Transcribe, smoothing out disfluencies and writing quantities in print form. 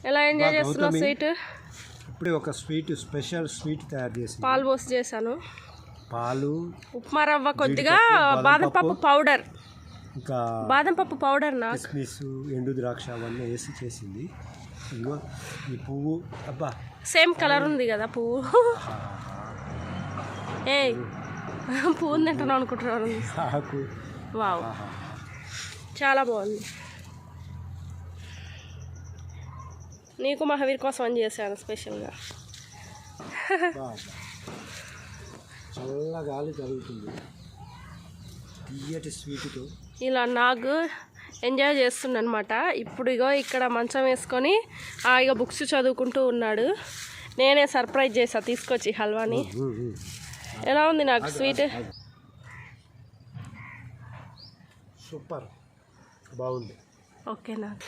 ఎలా ఎంజాయ్ చేస్తున్నావు స్వీట్? ఇప్పుడే ఒక స్పెషల్ స్వీట్ తయారు చేసి పాలు పోసి చేశాను. పాలు, ఉప్మా రవ్వ, కొద్దిగా బాదం పప్పు పౌడర్, ఇంకా బాదం పప్పు పౌడర్, కిస్మిస్, ఎండు ద్రాక్ష అవన్నీ వేసి చేసింది. ఇంకో ఈ పువ్వు, అబ్బా సేమ్ కలర్ ఉంది కదా పువ్వు. ఏ పువ్వు తింటాను అనుకుంటున్నాను. వావ్, చాలా బాగుంది. నీకు మహావీర్ కోసం అని చేశాను స్పెషల్గా. చల్లగాలి జరుగుతుంది తీయటి స్వీట్తో. ఇలా నాకు ఎంజాయ్ చేస్తుండనమాట. ఇప్పుడు ఇగో ఇక్కడ మంచం వేసుకొని ఇక బుక్స్ చదువుకుంటూ ఉన్నాడు. నేనే సర్ప్రైజ్ చేసా తీసుకొచ్చి హల్వాని. ఎలా ఉంది నాకు స్వీట్? సూపర్, బాగుంది. ఓకే నాకు